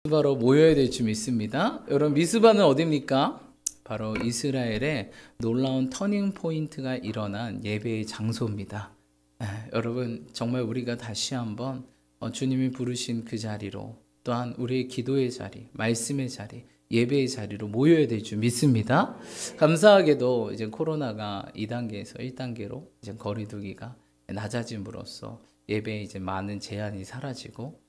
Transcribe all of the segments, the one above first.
미스바로 모여야 될 줄 믿습니다. 여러분, 미스바는 어디입니까? 바로 이스라엘의 놀라운 터닝 포인트가 일어난 예배의 장소입니다. 여러분, 정말 우리가 다시 한번 주님이 부르신 그 자리로, 또한 우리의 기도의 자리, 말씀의 자리, 예배의 자리로 모여야 될 줄 믿습니다. 감사하게도 이제 코로나가 2단계에서 1단계로 이제 거리두기가 낮아짐으로써 예배에 이제 많은 제한이 사라지고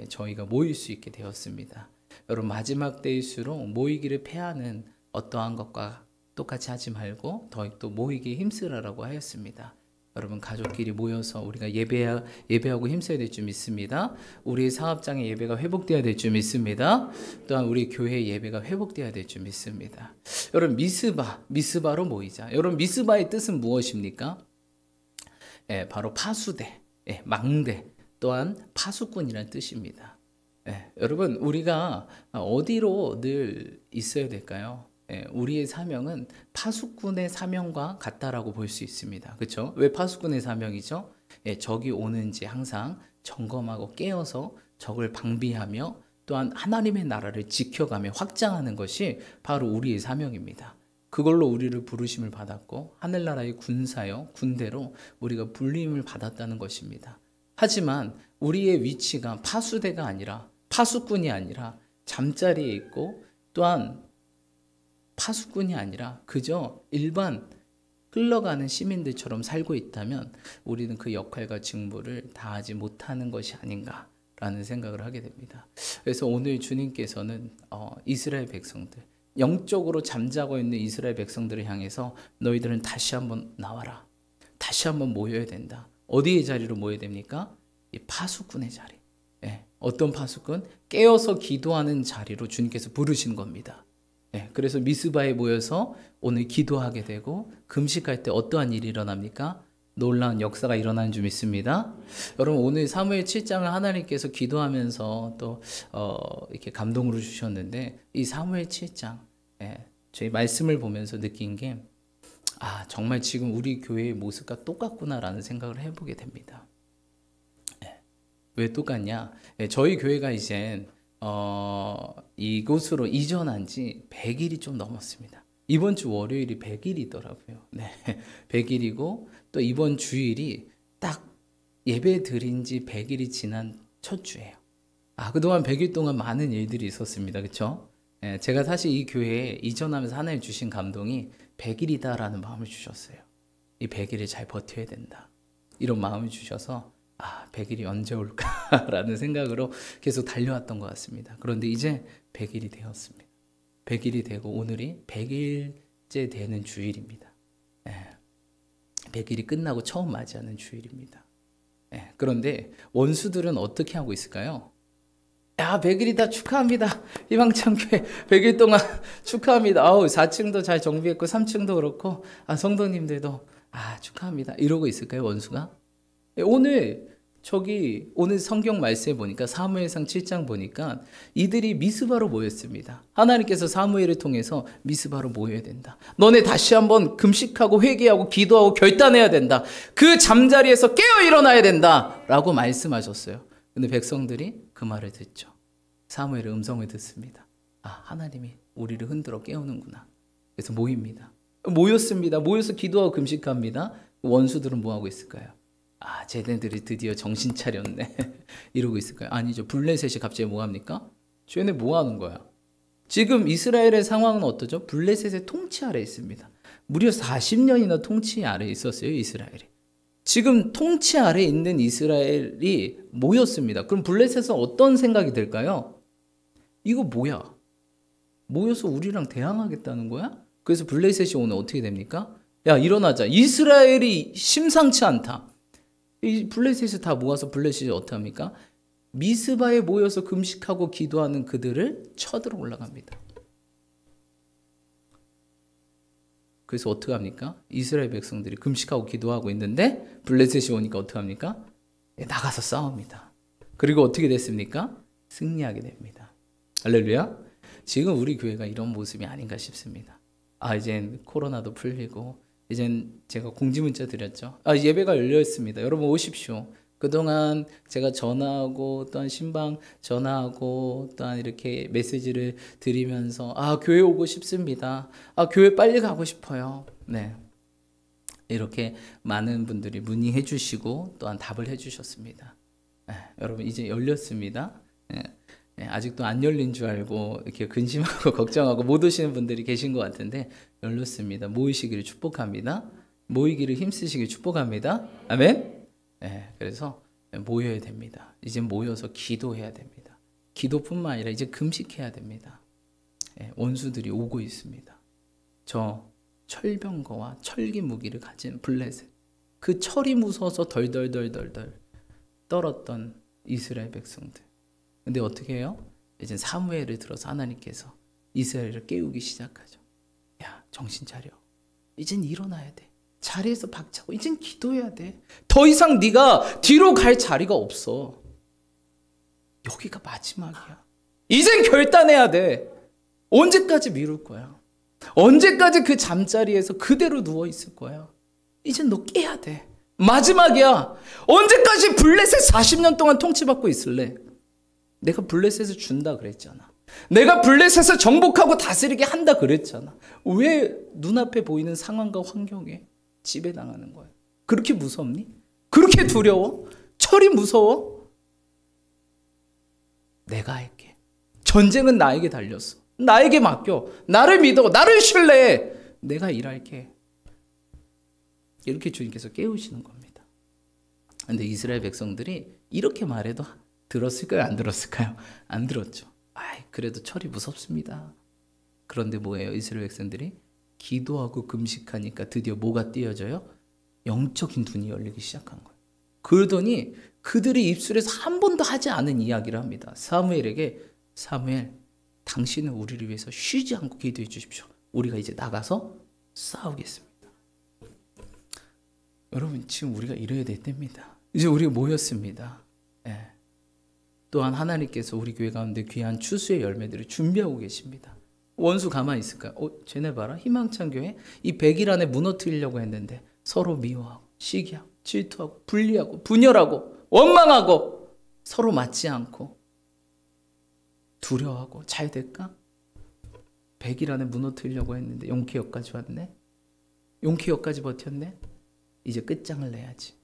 저희가 모일 수 있게 되었습니다. 여러분, 마지막 때일수록 모이기를 패하는 어떠한 것과 똑같이 하지 말고 더욱더 모이기에 힘쓰라고 하였습니다. 여러분, 가족끼리 모여서 우리가 예배하고 힘써야 될 줄 믿습니다. 우리 사업장의 예배가 회복되어야 될 줄 믿습니다. 또한 우리 교회의 예배가 회복되어야 될 줄 믿습니다. 여러분, 미스바로 모이자. 여러분, 미스바의 뜻은 무엇입니까? 바로 파수대, 망대, 또한 파수꾼이라는 뜻입니다. 여러분, 우리가 어디로 늘 있어야 될까요? 우리의 사명은 파수꾼의 사명과 같다라고 볼 수 있습니다. 그렇죠? 왜 파수꾼의 사명이죠? 적이 오는지 항상 점검하고 깨어서 적을 방비하며 또한 하나님의 나라를 지켜가며 확장하는 것이 바로 우리의 사명입니다. 그걸로 우리를 부르심을 받았고 하늘나라의 군사요, 군대로 우리가 불림을 받았다는 것입니다. 하지만 우리의 위치가 파수대가 아니라, 파수꾼이 아니라 잠자리에 있고, 또한 파수꾼이 아니라 그저 일반 흘러가는 시민들처럼 살고 있다면 우리는 그 역할과 직무를 다하지 못하는 것이 아닌가라는 생각을 하게 됩니다. 그래서 오늘 주님께서는 이스라엘 백성들, 영적으로 잠자고 있는 이스라엘 백성들을 향해서 너희들은 다시 한번 나와라. 다시 한번 모여야 된다. 어디의 자리로 모여야 됩니까? 이 파수꾼의 자리. 어떤 파수꾼? 깨어서 기도하는 자리로 주님께서 부르신 겁니다. 그래서 미스바에 모여서 오늘 기도하게 되고 금식할 때 어떠한 일이 일어납니까? 놀라운 역사가 일어나는 줄 믿습니다. 여러분, 오늘 사무엘 7장을 하나님께서 기도하면서 또 이렇게 감동으로 주셨는데, 이 사무엘 7장 저희 말씀을 보면서 느낀 게 정말 지금 우리 교회의 모습과 똑같구나라는 생각을 해보게 됩니다. 왜 똑같냐? 저희 교회가 이제 이곳으로 이전한 지 100일이 좀 넘었습니다. 이번 주 월요일이 100일이더라고요. 100일이고 또 이번 주일이 딱 예배 드린 지 100일이 지난 첫 주예요. 그동안 100일 동안 많은 일들이 있었습니다. 그렇죠? 제가 사실 이 교회에 이전하면서 하나님 주신 감동이 100일이다라는 마음을 주셨어요. 이 100일을 잘 버텨야 된다. 이런 마음을 주셔서 100일이 언제 올까라는 생각으로 계속 달려왔던 것 같습니다. 그런데 이제 100일이 되었습니다. 100일이 되고 오늘이 100일째 되는 주일입니다. 100일이 끝나고 처음 맞이하는 주일입니다. 그런데 원수들은 어떻게 하고 있을까요? 100일이다, 축하합니다. 희망찬교회 100일 동안 축하합니다. 4층도 잘 정비했고 3층도 그렇고 성도님들도 축하합니다. 이러고 있을까요, 원수가? 오늘 성경 말씀에 보니까 사무엘상 7장 보니까 이들이 미스바로 모였습니다. 하나님께서 사무엘을 통해서 미스바로 모여야 된다. 너네 다시 한번 금식하고 회개하고 기도하고 결단해야 된다. 그 잠자리에서 깨어 일어나야 된다 라고 말씀하셨어요. 근데 백성들이 그 말을 듣죠. 사무엘의 음성을 듣습니다. 하나님이 우리를 흔들어 깨우는구나. 그래서 모입니다. 모였습니다. 모여서 기도하고 금식합니다. 원수들은 뭐하고 있을까요? 쟤네들이 드디어 정신 차렸네. 이러고 있을까요? 아니죠. 블레셋이 갑자기 뭐합니까? 쟤네 뭐하는 거야? 지금 이스라엘의 상황은 어떠죠? 블레셋의 통치 아래에 있습니다. 무려 40년이나 통치 아래에 있었어요, 이스라엘이. 지금 통치 아래에 있는 이스라엘이 모였습니다. 그럼 블레셋은 어떤 생각이 들까요? 이거 뭐야? 모여서 우리랑 대항하겠다는 거야? 그래서 블레셋이 오늘 어떻게 됩니까? 일어나자. 이스라엘이 심상치 않다. 이 블레셋을 다 모아서 블레셋이 어떻게 합니까? 미스바에 모여서 금식하고 기도하는 그들을 쳐들어 올라갑니다. 그래서 어떻게 합니까? 이스라엘 백성들이 금식하고 기도하고 있는데 블레셋이 오니까 어떻게 합니까? 나가서 싸웁니다. 그리고 어떻게 됐습니까? 승리하게 됩니다. 할렐루야. 지금 우리 교회가 이런 모습이 아닌가 싶습니다. 이젠 코로나도 풀리고 이젠 제가 공지문자 드렸죠. 예배가 열려 있습니다. 여러분 오십시오. 그동안 제가 전화하고 또한 신방 전화하고 또한 이렇게 메시지를 드리면서 교회 오고 싶습니다. 교회 빨리 가고 싶어요. 네. 이렇게 많은 분들이 문의해 주시고 또한 답을 해 주셨습니다. 여러분 이제 열렸습니다. 아직도 안 열린 줄 알고 이렇게 근심하고 걱정하고 못 오시는 분들이 계신 것 같은데 열렸습니다. 모이시기를 축복합니다. 모이기를 힘쓰시길 축복합니다. 아멘. 그래서 모여야 됩니다. 이제 모여서 기도해야 됩니다. 기도뿐만 아니라 이제 금식해야 됩니다. 원수들이 오고 있습니다. 저 철병거와 철기 무기를 가진 블레셋, 그 철이 무서워서 덜덜덜덜 떨었던 이스라엘 백성들. 근데 어떻게 해요? 이제 사무엘을 들어서 하나님께서 이스라엘을 깨우기 시작하죠. 야, 정신 차려. 이젠 일어나야 돼. 자리에서 박차고 이젠 기도해야 돼. 더 이상 네가 뒤로 갈 자리가 없어. 여기가 마지막이야. 이젠 결단해야 돼. 언제까지 미룰 거야? 언제까지 그 잠자리에서 그대로 누워 있을 거야? 이젠 너 깨야 돼. 마지막이야. 언제까지 블레셋 40년 동안 통치받고 있을래? 내가 블레셋을 준다 그랬잖아. 내가 블레셋을 정복하고 다스리게 한다 그랬잖아. 왜 눈앞에 보이는 상황과 환경에 지배당하는 거야? 그렇게 무섭니? 그렇게 두려워? 철이 무서워? 내가 할게. 전쟁은 나에게 달렸어. 나에게 맡겨. 나를 믿어. 나를 신뢰해. 내가 일할게. 이렇게 주님께서 깨우시는 겁니다. 근데 이스라엘 백성들이 이렇게 말해도 들었을까요? 안 들었을까요? 안 들었죠. 그래도 철이 무섭습니다. 그런데 뭐예요? 이스라엘 백성들이 기도하고 금식하니까 드디어 뭐가 띄어져요? 영적인 눈이 열리기 시작한 거예요. 그러더니 그들이 입술에서 한 번도 하지 않은 이야기를 합니다. 사무엘에게 사무엘, 당신은 우리를 위해서 쉬지 않고 기도해 주십시오. 우리가 이제 나가서 싸우겠습니다. 여러분 지금 우리가 이래야 될 때입니다. 이제 우리가 모였습니다. 또한 하나님께서 우리 교회 가운데 귀한 추수의 열매들을 준비하고 계십니다. 원수 가만히 있을까요? 쟤네 봐라. 희망찬 교회 이 100일 안에 무너뜨리려고 했는데 서로 미워하고 시기하고 질투하고 분리하고 분열하고 원망하고 서로 맞지 않고 두려워하고 잘 될까? 100일 안에 무너뜨리려고 했는데 용케역까지 왔네. 용케역까지 버텼네. 이제 끝장을 내야지.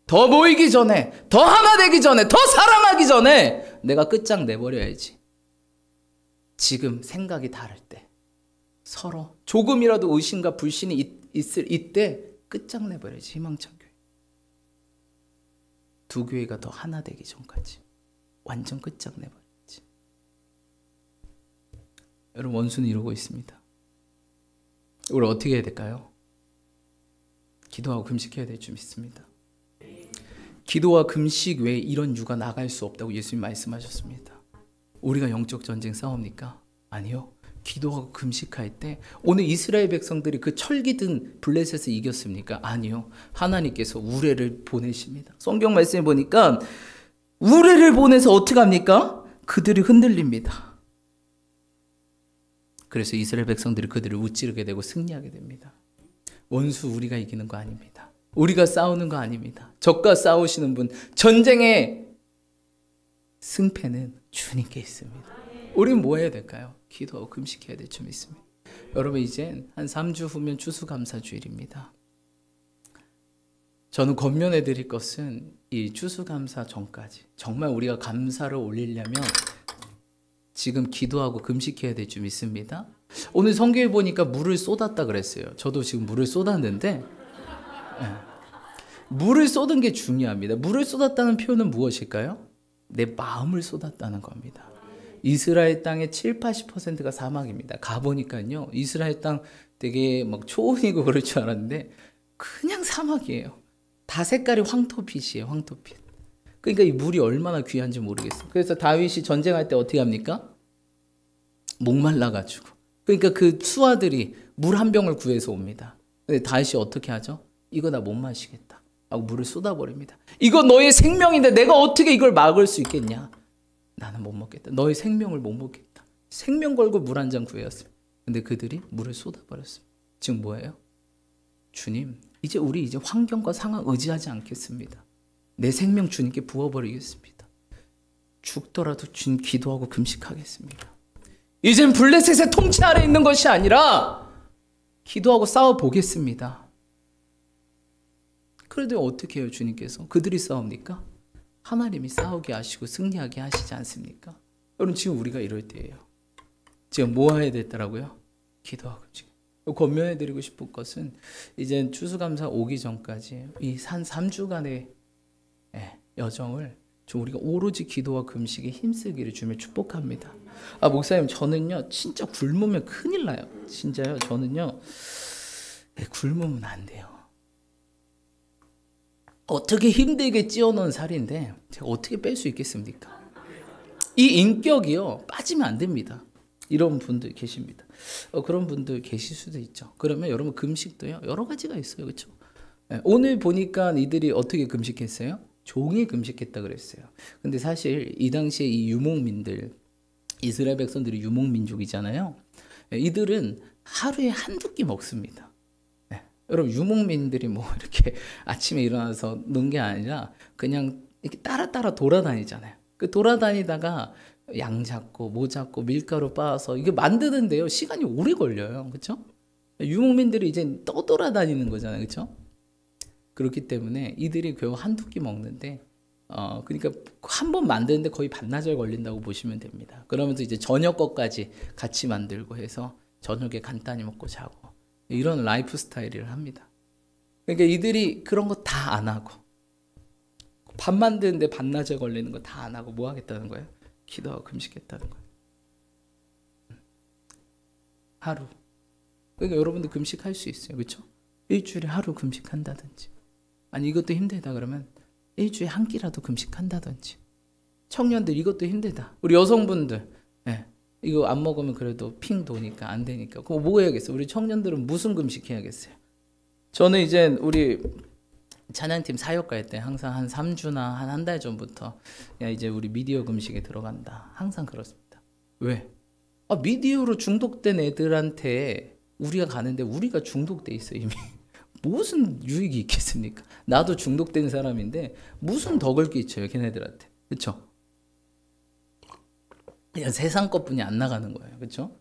더 모이기 전에, 더 하나 되기 전에, 더 사랑하기 전에 내가 끝장 내버려야지. 지금 생각이 다를 때, 서로 조금이라도 의심과 불신이 있을 이때 끝장 내버려야지. 희망찬 교회. 두 교회가 더 하나 되기 전까지 완전 끝장 내버려야지. 여러분 원수는 이러고 있습니다. 우리 어떻게 해야 될까요? 기도하고 금식해야 될 줄 믿습니다. 기도와 금식 외에 이런 유가 나갈 수 없다고 예수님 말씀하셨습니다. 우리가 영적 전쟁 싸웁니까? 아니요. 기도하고 금식할 때 오늘 이스라엘 백성들이 그 철기든 블레셋을 이겼습니까? 아니요. 하나님께서 우레를 보내십니다. 성경 말씀에 보니까 우레를 보내서 어떻게 합니까? 그들이 흔들립니다. 그래서 이스라엘 백성들이 그들을 무찌르게 되고 승리하게 됩니다. 원수 우리가 이기는 거 아닙니다. 우리가 싸우는 거 아닙니다. 적과 싸우시는 분, 전쟁의 승패는 주님께 있습니다. 우리는 뭐 해야 될까요? 기도하고 금식해야 될 줄 믿습니다. 여러분 이젠 한 3주 후면 추수감사주일입니다. 저는 권면해 드릴 것은 이 추수감사 전까지 정말 우리가 감사를 올리려면 지금 기도하고 금식해야 될 줄 믿습니다. 오늘 성경에 보니까 물을 쏟았다 그랬어요. 저도 지금 물을 쏟았는데 물을 쏟은 게 중요합니다. 물을 쏟았다는 표현은 무엇일까요? 내 마음을 쏟았다는 겁니다. 이스라엘 땅의 7, 80%가 사막입니다. 가보니까요. 이스라엘 땅 되게 막 초원이고 그럴 줄 알았는데 그냥 사막이에요. 다 색깔이 황토빛이에요. 황토빛. 그러니까 이 물이 얼마나 귀한지 모르겠어요. 그래서 다윗이 전쟁할 때 어떻게 합니까? 목말라가지고. 그러니까 그 수하들이 물 한 병을 구해서 옵니다. 근데 다윗이 어떻게 하죠? 이거 나 못 마시겠다 하고 물을 쏟아버립니다. 이거 너의 생명인데 내가 어떻게 이걸 막을 수 있겠냐? 나는 못 먹겠다. 너의 생명을 못 먹겠다. 생명 걸고 물 한 잔 구해왔어요. 근데 그들이 물을 쏟아버렸어요. 지금 뭐예요? 주님, 우리 이제 환경과 상황 의지하지 않겠습니다. 내 생명 주님께 부어버리겠습니다. 죽더라도 주님 기도하고 금식하겠습니다. 이젠 블레셋의 통치 아래 있는 것이 아니라 기도하고 싸워보겠습니다. 그래도 어떻게 해요 주님께서? 그들이 싸웁니까? 하나님이 싸우게 하시고 승리하게 하시지 않습니까? 여러분 지금 우리가 이럴 때예요. 지금 뭐 해야 됐더라고요? 기도하고 금식. 권면해드리고 싶은 것은 이제 추수감사 오기 전까지 이 한 3주간의 여정을 좀 우리가 오로지 기도와 금식에 힘쓰기를 주님을 축복합니다. 목사님 저는요 진짜 굶으면 큰일 나요. 진짜요. 저는요 굶으면 안 돼요. 어떻게 힘들게 찌어놓은 살인데 제가 어떻게 뺄 수 있겠습니까? 이 인격이요 빠지면 안 됩니다. 이런 분들 계십니다. 그런 분들 계실 수도 있죠. 그러면 여러분 금식도요 여러 가지가 있어요. 그렇죠? 오늘 보니까 이들이 어떻게 금식했어요? 종일 금식했다 그랬어요. 근데 사실 이 당시에 이 유목민들, 이스라엘 백성들이 유목민족이잖아요. 이들은 하루에 한두 끼 먹습니다. 여러분 유목민들이 뭐 이렇게 아침에 일어나서 노는 게 아니라 그냥 이렇게 따라 돌아다니잖아요. 그 돌아다니다가 양 잡고 뭐 잡고 밀가루 빻아서 이게 만드는데요 시간이 오래 걸려요. 그렇죠? 유목민들이 이제 떠돌아다니는 거잖아요. 그렇죠? 그렇기 때문에 이들이 겨우 한두 끼 먹는데 그러니까 한 번 만드는데 거의 반나절 걸린다고 보시면 됩니다. 그러면서 이제 저녁 것까지 같이 만들고 해서 저녁에 간단히 먹고 자고 이런 라이프 스타일을 합니다. 그러니까 이들이 그런 거 다 안 하고 밥 만드는데 반나절 걸리는 거 다 안 하고 뭐 하겠다는 거예요? 기도하고 금식했다는 거예요. 하루. 그러니까 여러분도 금식할 수 있어요. 그렇죠? 일주일에 하루 금식한다든지 아니 이것도 힘들다 그러면 일주일에 한 끼라도 금식한다든지 청년들 이것도 힘들다. 우리 여성분들 이거 안 먹으면 그래도 핑 도니까 안 되니까 그거 뭐 해야겠어요? 우리 청년들은 무슨 금식해야겠어요? 저는 이제 우리 찬양팀 사역 갈 때 항상 한 3주나 한 달 전부터 야 이제 우리 미디어 금식에 들어간다. 항상 그렇습니다. 왜? 미디어로 중독된 애들한테 우리가 가는데 우리가 중독돼 있어 이미. 무슨 유익이 있겠습니까? 나도 중독된 사람인데 무슨 덕을 끼쳐요 걔네들한테. 그렇죠? 그냥 세상 것뿐이 안 나가는 거예요. 그렇죠?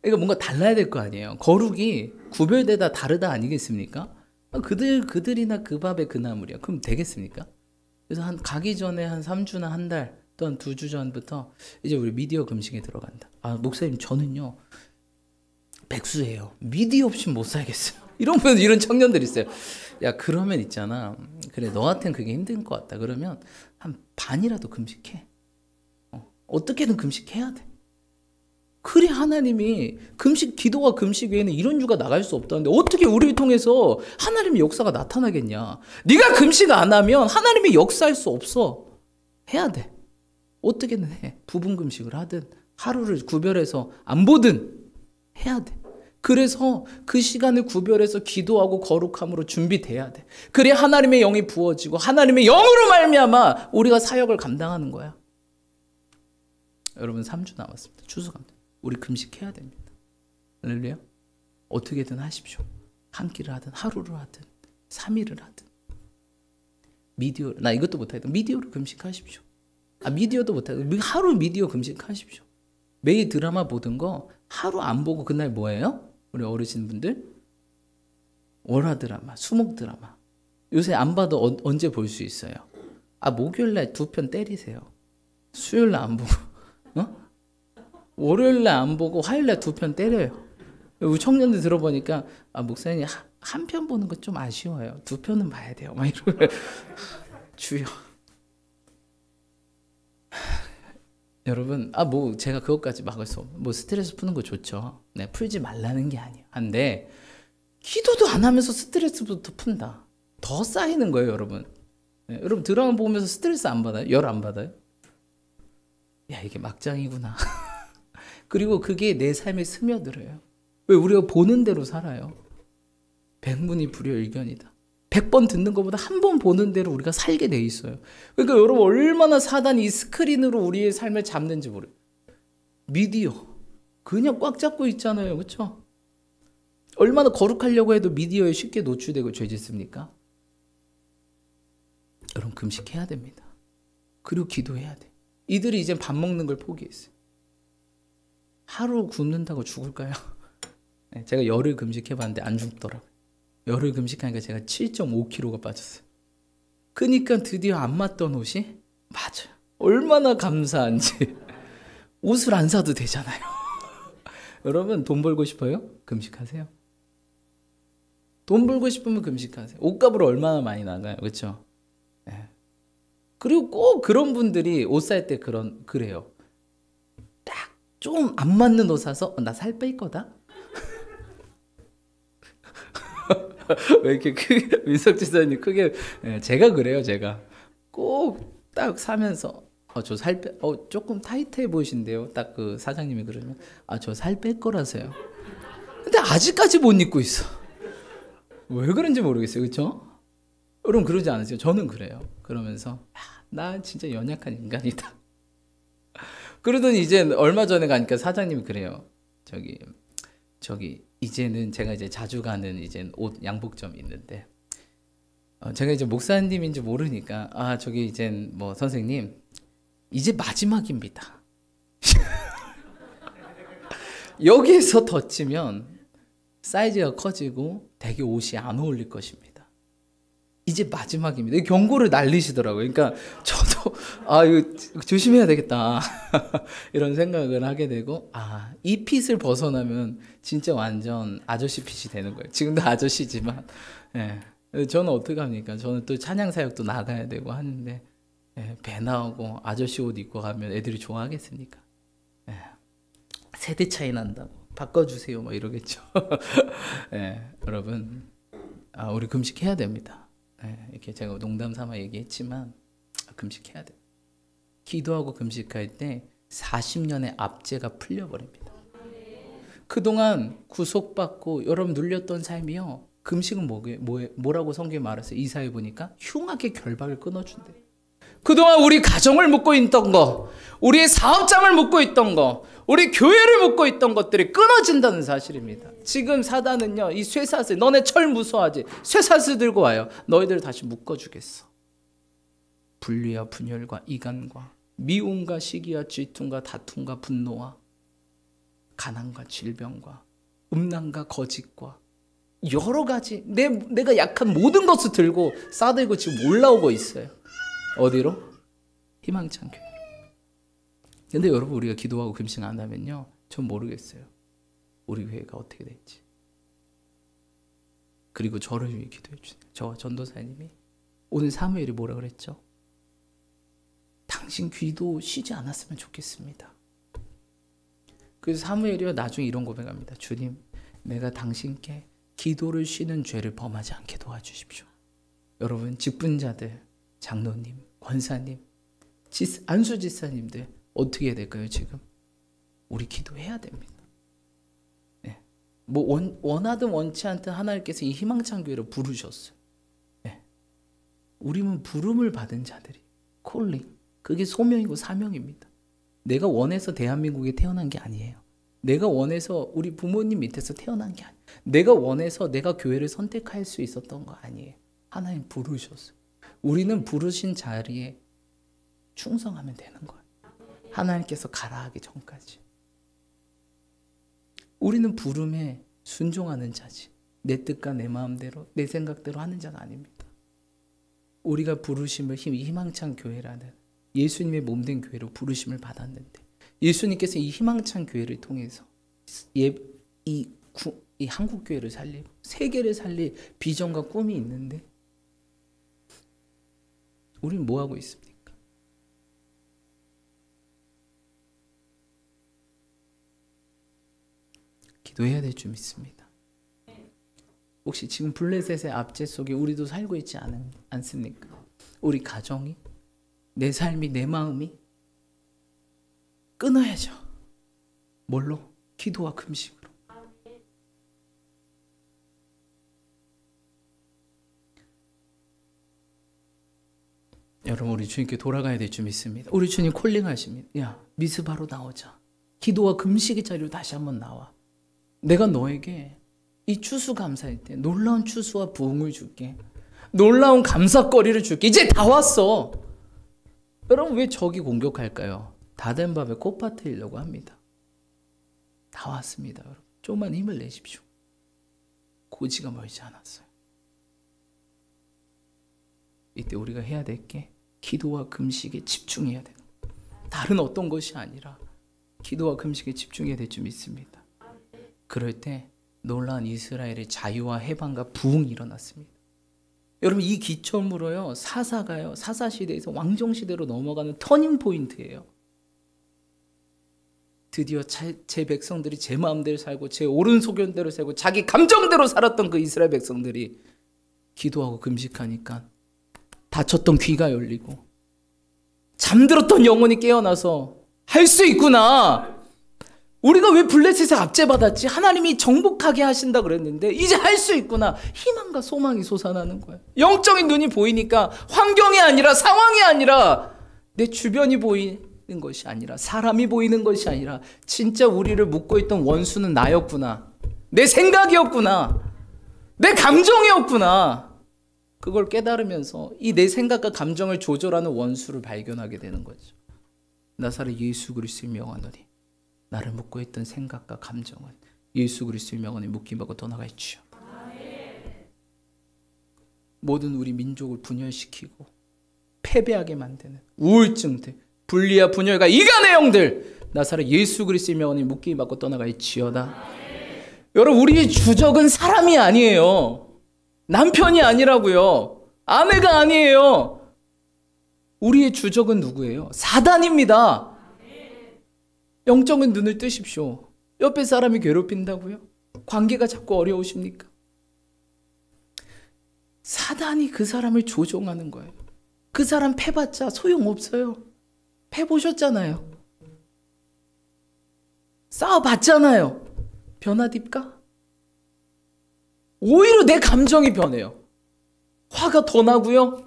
그러니까 뭔가 달라야 될 거 아니에요. 거룩이 구별되다 다르다 아니겠습니까? 그들이나 그 밥에 그 나물이야. 그럼 되겠습니까? 그래서 가기 전에 한 3주나 한 달 또한 2주 전부터 이제 우리 미디어 금식에 들어간다. 목사님 저는요 백수예요. 미디어 없이 못 살겠어요. 이런 청년들 있어요. 야 그러면 있잖아. 그래 너한텐 그게 힘든 것 같다. 그러면 한 반이라도 금식해. 어떻게든 금식해야 돼. 그래 하나님이 기도와 금식 외에는 이런 유가 나갈 수 없다는데 어떻게 우리를 통해서 하나님의 역사가 나타나겠냐. 네가 금식 안 하면 하나님이 역사할 수 없어. 해야 돼. 어떻게든 해. 부분 금식을 하든 하루를 구별해서 안 보든 해야 돼. 그래서 그 시간을 구별해서 기도하고 거룩함으로 준비돼야 돼. 그래 하나님의 영이 부어지고 하나님의 영으로 말미암아 우리가 사역을 감당하는 거야. 여러분 3주 남았습니다. 추수감사. 우리 금식해야 됩니다. 할렐루야. 어떻게든 하십시오. 한 끼를 하든 하루를 하든 3일을 하든 미디어 나 이것도 못하겠다. 미디어로 금식하십시오. 미디어도 못하겠다. 하루 미디어 금식하십시오. 매일 드라마 보던 거 하루 안 보고 그날 뭐예요? 우리 어르신분들 월화 드라마, 수목 드라마 요새 안 봐도 언제 볼 수 있어요? 목요일날 2편 때리세요. 수요일날 안 보고 월요일날 안 보고 화요일날 2편 때려요. 우리 청년들 들어보니까 목사님 한 편 보는 거 좀 아쉬워요. 2편은 봐야 돼요. 막 이러고 주여. 여러분 제가 그것까지 막을 수 없고 스트레스 푸는 거 좋죠. 네, 풀지 말라는 게 아니에요. 근데 기도도 안 하면서 스트레스부터 푼다. 더 쌓이는 거예요, 여러분. 네, 여러분 드라마 보면서 스트레스 안 받아요? 열 안 받아요? 야 이게 막장이구나. 그리고 그게 내 삶에 스며들어요. 왜? 우리가 보는 대로 살아요. 백문이 불여일견이다. 100번 듣는 것보다 한 번 보는 대로 우리가 살게 돼 있어요. 그러니까 여러분 얼마나 사단이 이 스크린으로 우리의 삶을 잡는지 모르요. 미디어 그냥 꽉 잡고 있잖아요. 그렇죠? 얼마나 거룩하려고 해도 미디어에 쉽게 노출되고 죄짓습니까? 여러분 금식해야 됩니다. 그리고 기도해야 돼. 이들이 이제 밥 먹는 걸 포기했어요. 하루 굶는다고 죽을까요? 제가 열흘 금식해봤는데 안 죽더라고요. 열흘 금식하니까 제가 7.5kg가 빠졌어요. 그러니까 드디어 안 맞던 옷이 맞아요. 얼마나 감사한지. 옷을 안 사도 되잖아요. 여러분 돈 벌고 싶어요? 금식하세요. 돈 벌고 싶으면 금식하세요. 옷값을 얼마나 많이 나가요, 그렇죠? 네. 그리고 꼭 그런 분들이 옷 살 때 그래요. 딱 좀 안 맞는 옷 사서 나 살 뺄 거다. 왜 이렇게 크게 민석 지사님 크게 제가 그래요. 제가 꼭 딱 사면서 저 살 빼 조금 타이트해 보이신데요. 딱 그 사장님이 그러면 저 살 뺄 거라서요. 근데 아직까지 못 입고 있어. 왜 그런지 모르겠어요. 그렇죠? 여러분 그러지 않으세요? 저는 그래요. 그러면서 나 진짜 연약한 인간이다. 그러더니 이제 얼마 전에 가니까 사장님이 그래요. 저기 이제는 제가 이제 자주 가는 이제 옷 양복점이 있는데 제가 이제 목사님인지 모르니까 저기 이제 뭐 선생님 이제 마지막입니다. 여기에서 더 찌면 사이즈가 커지고 되게 옷이 안 어울릴 것입니다. 이제 마지막입니다. 경고를 날리시더라고요. 그러니까 저도 이거 조심해야 되겠다 이런 생각을 하게 되고 이 핏을 벗어나면 진짜 완전 아저씨 핏이 되는 거예요. 지금도 아저씨지만 저는 어떻게 합니까? 저는 또 찬양 사역도 나가야 되고 하는데 배 나오고 아저씨 옷 입고 가면 애들이 좋아하겠습니까? 세대 차이 난다고 바꿔주세요 뭐 이러겠죠. 여러분 우리 금식해야 됩니다. 이렇게 제가 농담 삼아 얘기했지만 금식해야 돼. 기도하고 금식할 때 40년의 압제가 풀려버립니다. 그동안 구속받고 여러분 눌렸던 삶이요. 금식은 뭐라고 성경에 말했어요? 이사야 보니까 흉악의 결박을 끊어준대. 그동안 우리 가정을 묶고 있던 거, 우리의 사업장을 묶고 있던 거, 우리 교회를 묶고 있던 것들이 끊어진다는 사실입니다. 지금 사단은요, 이 쇠사슬, 너네 철 무서워하지? 쇠사슬 들고 와요. 너희들을 다시 묶어주겠어. 분리와 분열과 이간과 미움과 시기와 질투와 다툼과 분노와 가난과 질병과 음란과 거짓과 여러 가지 내가 약한 모든 것을 들고 싸들고 지금 올라오고 있어요. 어디로? 희망찬 교회로. 근데 여러분 우리가 기도하고 금식 안 하면요, 전 모르겠어요. 우리 교회가 어떻게 될지. 그리고 저를 위해 기도해 주세요. 저와 전도사님이 오늘 사무엘이 뭐라 그랬죠? 당신 귀도 쉬지 않았으면 좋겠습니다. 그래서 사무엘이요 나중에 이런 고백합니다. 주님, 내가 당신께 기도를 쉬는 죄를 범하지 않게 도와주십시오. 여러분 직분자들, 장로님, 권사님, 안수지사님들 어떻게 해야 될까요? 지금 우리 기도해야 됩니다. 뭐 원하든 원치 않든 하나님께서 이 희망찬 교회로 부르셨어요. 우리는 부름을 받은 자들이 콜링, 그게 소명이고 사명입니다. 내가 원해서 대한민국에 태어난 게 아니에요. 내가 원해서 우리 부모님 밑에서 태어난 게 아니에요. 내가 원해서 내가 교회를 선택할 수 있었던 거 아니에요. 하나님 부르셨어요. 우리는 부르신 자리에 충성하면 되는 거예요. 하나님께서 가라 하기 전까지. 우리는 부름에 순종하는 자지, 내 뜻과 내 마음대로 내 생각대로 하는 자가 아닙니다. 우리가 부르심을 희망찬 교회라는 예수님의 몸된 교회로 부르심을 받았는데, 예수님께서 이 희망찬 교회를 통해서 이 한국 교회를 살리고 세계를 살릴 비전과 꿈이 있는데 우리는 뭐 하고 있습니까? 기도해야 될 줄 믿습니다. 혹시 지금 블레셋의 압제 속에 우리도 살고 있지 않습니까? 우리 가정이, 내 삶이, 내 마음이 끊어야죠. 뭘로? 기도와 금식으로. 여러분 우리 주님께 돌아가야 될 줄 믿습니다. 우리 주님 콜링하십니다. 야, 미스바로 나오자. 기도와 금식의 자리로 다시 한번 나와. 내가 너에게 이 추수감사일 때 놀라운 추수와 부흥을 줄게. 놀라운 감사거리를 줄게. 이제 다 왔어. 여러분 왜 적이 공격할까요? 다 된 밥에 코 빠뜨리려고 합니다. 다 왔습니다. 여러분. 좀만 힘을 내십시오. 고지가 멀지 않았어요. 이때 우리가 해야 될 게 기도와 금식에 집중해야 돼요. 다른 어떤 것이 아니라 기도와 금식에 집중해야 될 줄 믿습니다. 그럴 때 놀라운 이스라엘의 자유와 해방과 부흥이 일어났습니다. 여러분 이 기점으로요 사사 시대에서 왕정 시대로 넘어가는 터닝 포인트예요. 드디어 제 백성들이 제 마음대로 살고 제 옳은 소견대로 살고 자기 감정대로 살았던 그 이스라엘 백성들이 기도하고 금식하니까 닫혔던 귀가 열리고 잠들었던 영혼이 깨어나서 할 수 있구나. 우리가 왜 블레셋에 압제받았지? 하나님이 정복하게 하신다 그랬는데 이제 할 수 있구나. 희망과 소망이 솟아나는 거예요. 영적인 눈이 보이니까 환경이 아니라 상황이 아니라 내 주변이 보이는 것이 아니라 사람이 보이는 것이 아니라 진짜 우리를 묶고 있던 원수는 나였구나. 내 생각이었구나. 내 감정이었구나. 그걸 깨달으면서 이 내 생각과 감정을 조절하는 원수를 발견하게 되는 거죠. 나사렛 예수 그리스도의 명하노니 나를 묶고 있던 생각과 감정은 예수 그리스도의 명하노니 묶임받고 떠나갈지어다. 모든 우리 민족을 분열시키고 패배하게 만드는 우울증들, 분리와 분열과 이간의 영들 나사렛 예수 그리스도의 명하노니 묶임받고 떠나갈지어다. 여러분 우리의 주적은 사람이 아니에요. 남편이 아니라고요. 아내가 아니에요. 우리의 주적은 누구예요? 사단입니다. 영적인 눈을 뜨십시오. 옆에 사람이 괴롭힌다고요? 관계가 자꾸 어려우십니까? 사단이 그 사람을 조종하는 거예요. 그 사람 패봤자 소용없어요. 패보셨잖아요. 싸워봤잖아요. 변화됩니까? 오히려 내 감정이 변해요. 화가 더 나고요.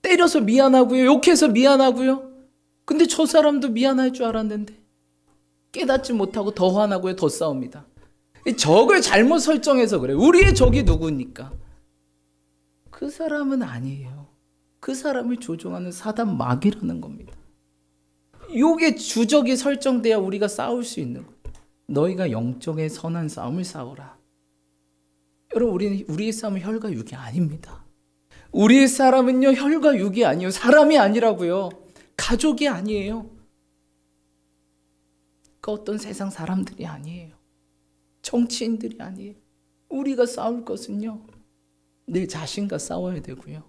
때려서 미안하고요. 욕해서 미안하고요. 근데 저 사람도 미안할 줄 알았는데 깨닫지 못하고 더 화나고요. 더 싸웁니다. 적을 잘못 설정해서 그래요. 우리의 적이 누구니까? 그 사람은 아니에요. 그 사람을 조종하는 사단 마귀라는 겁니다. 요게 주적이 설정돼야 우리가 싸울 수 있는 거예요. 너희가 영적의 선한 싸움을 싸우라. 여러분 우리의 싸움은 혈과 육이 아닙니다. 우리의 사람은요 혈과 육이 아니에요. 사람이 아니라고요. 가족이 아니에요. 그 어떤 세상 사람들이 아니에요. 정치인들이 아니에요. 우리가 싸울 것은요 내 자신과 싸워야 되고요.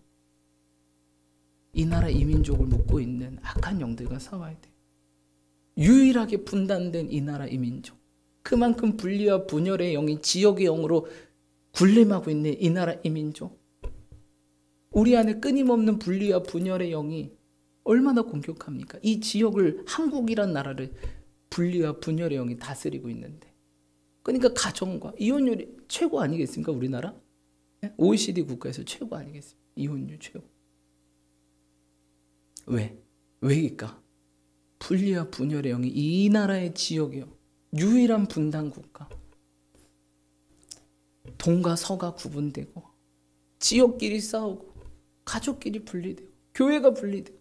이 나라 이민족을 묶고 있는 악한 영들과 싸워야 돼요. 유일하게 분단된 이 나라 이민족, 그만큼 분리와 분열의 영이 지역의 영으로 군림하고 있는 이 나라 이민족, 우리 안에 끊임없는 분리와 분열의 영이 얼마나 공격합니까? 이 지역을, 한국이란 나라를 분리와 분열의 영이 다스리고 있는데, 그러니까 가정과 이혼율이 최고 아니겠습니까? 우리나라? OECD 국가에서 최고 아니겠습니까? 이혼율 최고. 왜일까? 분리와 분열의 영이 이 나라의 지역이요, 유일한 분단 국가. 동과 서가 구분되고, 지역끼리 싸우고, 가족끼리 분리되고, 교회가 분리되고.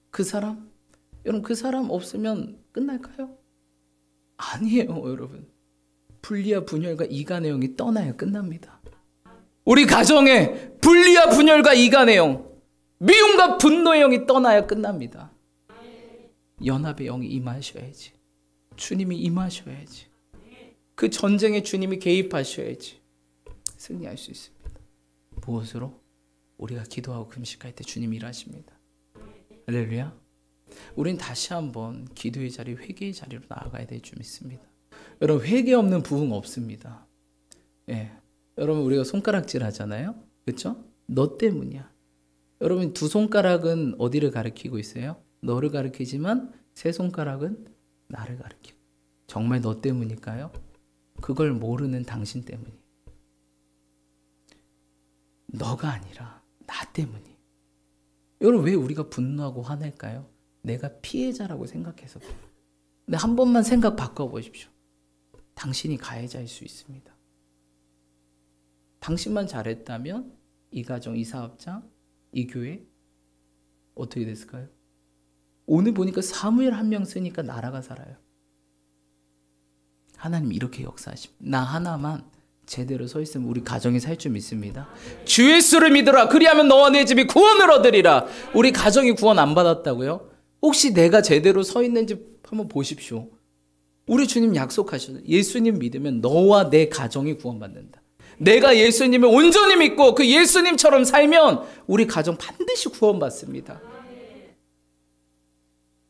그 사람? 여러분 그 사람 없으면 끝날까요? 아니에요, 여러분. 분리와 분열과 이간의 영이 떠나야 끝납니다. 우리 가정에 분리와 분열과 이간의 영, 미움과 분노의 영이 떠나야 끝납니다. 연합의 영이 임하셔야지. 주님이 임하셔야지. 그 전쟁에 주님이 개입하셔야지 승리할 수 있습니다. 무엇으로? 우리가 기도하고 금식할 때 주님이 일하십니다. 할렐루야. 우린 다시 한번 기도의 자리, 회개의 자리로 나아가야 될 줄 믿습니다. 여러분 회개 없는 부흥 없습니다. 예. 여러분 우리가 손가락질 하잖아요. 그렇죠? 너 때문이야. 여러분 두 손가락은 어디를 가리키고 있어요? 너를 가리키지만 세 손가락은 나를 가리키고. 정말 너 때문일까요? 그걸 모르는 당신 때문이에요. 너가 아니라 나 때문이에요. 여러분 왜 우리가 분노하고 화낼까요? 내가 피해자라고 생각해서 그래요. 근데 한 번만 생각 바꿔보십시오. 당신이 가해자일 수 있습니다. 당신만 잘했다면 이 가정, 이 사업장, 이 교회 어떻게 됐을까요? 오늘 보니까 사무엘 한 명 쓰니까 나라가 살아요. 하나님 이렇게 역사하십니다. 나 하나만 제대로 서 있으면 우리 가정이 살 줄 믿습니다. 주 예수를 믿으라. 그리하면 너와 내 집이 구원을 얻으리라. 우리 가정이 구원 안 받았다고요? 혹시 내가 제대로 서 있는지 한번 보십시오. 우리 주님 약속하셨어요. 예수님 믿으면 너와 내 가정이 구원받는다. 내가 예수님을 온전히 믿고 그 예수님처럼 살면 우리 가정 반드시 구원받습니다.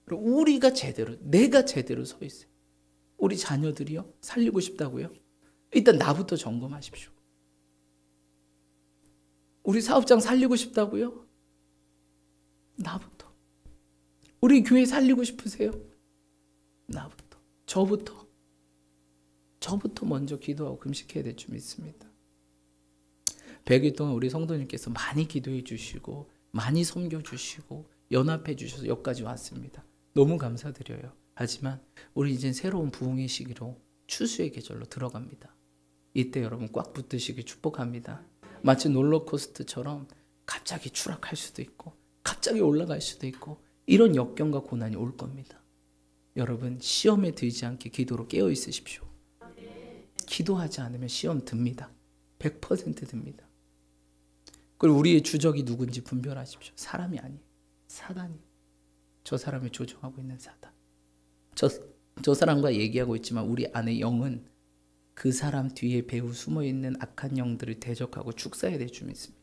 우리가 제대로, 내가 제대로 서 있어요. 우리 자녀들이요? 살리고 싶다고요? 일단 나부터 점검하십시오. 우리 사업장 살리고 싶다고요? 나부터. 우리 교회 살리고 싶으세요? 나부터. 저부터 먼저 기도하고 금식해야 될 줄 믿습니다. 100일 동안 우리 성도님께서 많이 기도해 주시고 많이 섬겨 주시고 연합해 주셔서 여기까지 왔습니다. 너무 감사드려요. 하지만 우리 이제 새로운 부흥의 시기로 추수의 계절로 들어갑니다. 이때 여러분 꽉 붙드시길 축복합니다. 마치 롤러코스터처럼 갑자기 추락할 수도 있고 갑자기 올라갈 수도 있고 이런 역경과 고난이 올 겁니다. 여러분 시험에 들지 않게 기도로 깨어 있으십시오. 기도하지 않으면 시험 듭니다. 100% 듭니다. 그리고 우리의 주적이 누군지 분별하십시오. 사람이 아니에요. 사단이. 저 사람을 조종하고 있는 사단. 저 사람과 얘기하고 있지만 우리 안에 영은 그 사람 뒤에 배후 숨어있는 악한 영들을 대적하고 축사해야 될 줄 믿습니다.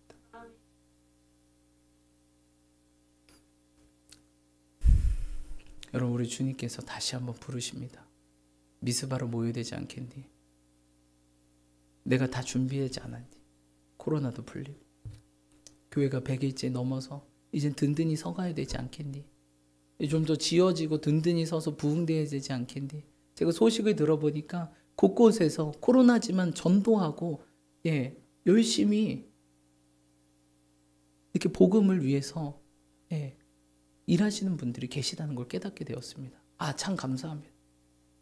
여러분 우리 주님께서 다시 한번 부르십니다. 미스바로 모여되지 않겠니? 내가 다 준비하지 않았니? 코로나도 풀리고 교회가 100일째 넘어서 이젠 든든히 서가야 되지 않겠니? 좀 더 지어지고 든든히 서서 부흥되어야 되지 않겠니? 제가 소식을 들어보니까 곳곳에서 코로나지만 전도하고 열심히 이렇게 복음을 위해서 일하시는 분들이 계시다는 걸 깨닫게 되었습니다. 아, 참 감사합니다.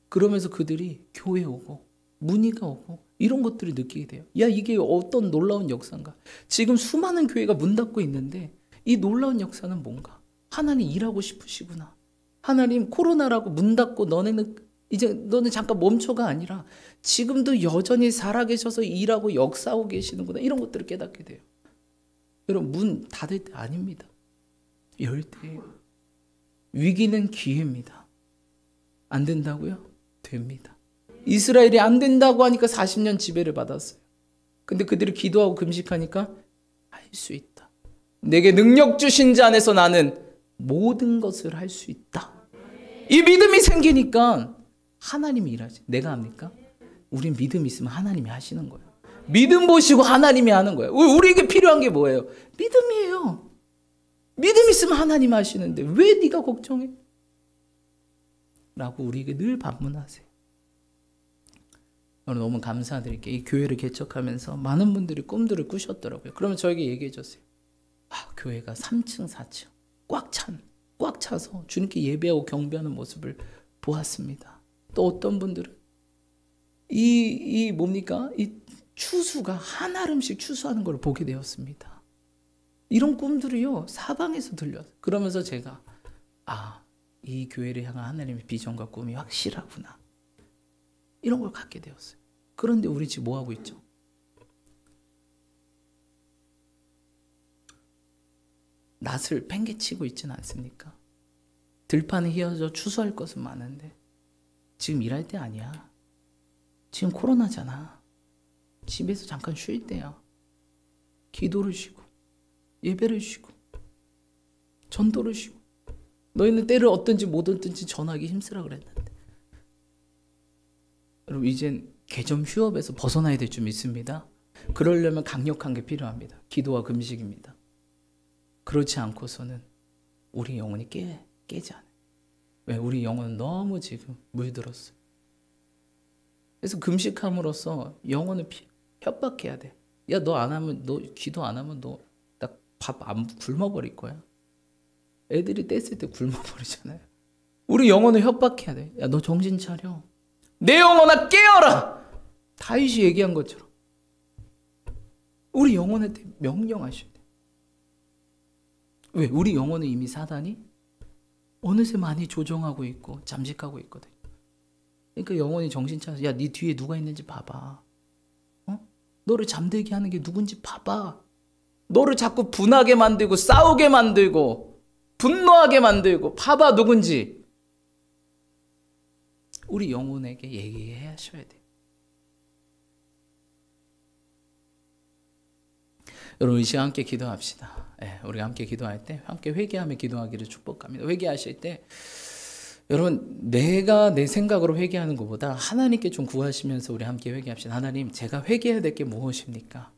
그러면서 그들이 교회 오고 문의가 오고 이런 것들을 느끼게 돼요. 야, 이게 어떤 놀라운 역사인가? 지금 수많은 교회가 문 닫고 있는데 이 놀라운 역사는 뭔가? 하나님 일하고 싶으시구나. 하나님 코로나라고 문 닫고 너는 잠깐 멈춰가 아니라 지금도 여전히 살아계셔서 일하고 역사하고 계시는구나. 이런 것들을 깨닫게 돼요. 여러분 문 닫을 때 아닙니다. 열 때예요. 위기는 기회입니다. 안 된다고요? 됩니다. 이스라엘이 안 된다고 하니까 40년 지배를 받았어요. 근데 그들이 기도하고 금식하니까 할 수 있다. 내게 능력 주신 자 안에서 나는 모든 것을 할 수 있다. 이 믿음이 생기니까 하나님이 일하지. 내가 합니까? 우린 믿음이 있으면 하나님이 하시는 거예요. 믿음 보시고 하나님이 하는 거예요. 우리에게 필요한 게 뭐예요? 믿음이에요. 믿음 있으면 하나님 하시는데 왜 네가 걱정해? 라고 우리에게 늘 반문하세요. 오늘 너무 감사드릴게요. 이 교회를 개척하면서 많은 분들이 꿈들을 꾸셨더라고요. 그러면 저에게 얘기해 줬어요. 아, 교회가 3층, 4층 꽉 차서 주님께 예배하고 경배하는 모습을 보았습니다. 또 어떤 분들은 이 추수가 한아름씩 추수하는 걸 보게 되었습니다. 이런 꿈들이요 사방에서 들려요. 그러면서 제가 이 교회를 향한 하나님의 비전과 꿈이 확실하구나. 이런 걸 갖게 되었어요. 그런데 우리 지금 뭐 하고 있죠? 낫을 팽개치고 있지는 않습니까? 들판에 휘어져 추수할 것은 많은데 지금 일할 때 아니야. 지금 코로나잖아. 집에서 잠깐 쉴 때야. 기도를 쉬고 예배를 쉬고 전도를 쉬고 너희는 때를 얻든지 못 얻든지 전하기 힘쓰라 그랬는데 여러분 이젠 개점 휴업에서 벗어나야 될 줄 믿습니다. 그러려면 강력한 게 필요합니다. 기도와 금식입니다. 그렇지 않고서는 우리 영혼이 깨지 않아요. 왜? 우리 영혼은 너무 지금 물들었어요. 그래서 금식함으로써 영혼을 협박해야 돼. 야, 너 기도 안 하면 너 밥 안 굶어버릴 거야. 애들이 뗐을 때 굶어버리잖아요. 우리 영혼을 협박해야 돼. 야, 너 정신 차려. 내 영혼아 깨어라. 다윗이 얘기한 것처럼. 우리 영혼한테 명령하셔야 돼. 왜? 우리 영혼은 이미 사단이 어느새 많이 조종하고 있고 잠식하고 있거든. 그러니까 영혼이 정신 차려서 야, 네 뒤에 누가 있는지 봐봐. 너를 잠들게 하는 게 누군지 봐봐. 너를 자꾸 분하게 만들고 싸우게 만들고 분노하게 만들고 봐봐 누군지. 우리 영혼에게 얘기해 하셔야 돼요. 여러분 이 시간 함께 기도합시다. 우리가 함께 기도할 때 함께 회개하며 기도하기를 축복합니다. 회개하실 때 여러분 내가 내 생각으로 회개하는 것보다 하나님께 좀 구하시면서 우리 함께 회개합시다. 하나님, 제가 회개해야 될 게 무엇입니까?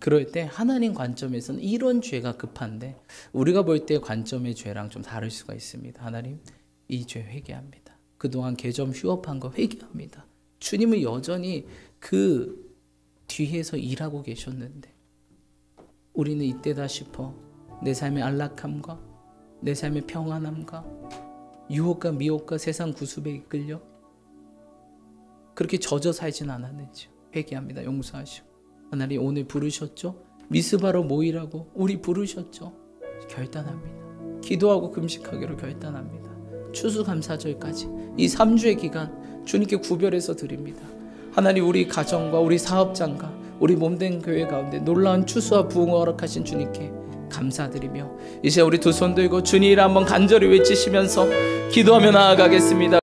그럴 때 하나님 관점에서는 이런 죄가 급한데 우리가 볼 때 관점의 죄랑 좀 다를 수가 있습니다. 하나님, 이 죄 회개합니다. 그동안 개점 휴업한 거 회개합니다. 주님은 여전히 그 뒤에서 일하고 계셨는데 우리는 이때다 싶어 내 삶의 안락함과 내 삶의 평안함과 유혹과 미혹과 세상 구습에 이끌려 그렇게 젖어 살진 않았는지 회개합니다. 용서하시고 하나님 오늘 부르셨죠? 미스바로 모이라고 우리 부르셨죠? 결단합니다. 기도하고 금식하기로 결단합니다. 추수감사절까지 이 3주의 기간 주님께 구별해서 드립니다. 하나님, 우리 가정과 우리 사업장과 우리 몸된 교회 가운데 놀라운 추수와 부흥을 허락하신 주님께 감사드리며 이제 우리 두 손 들고 주님 이름 한번 간절히 외치시면서 기도하며 나아가겠습니다.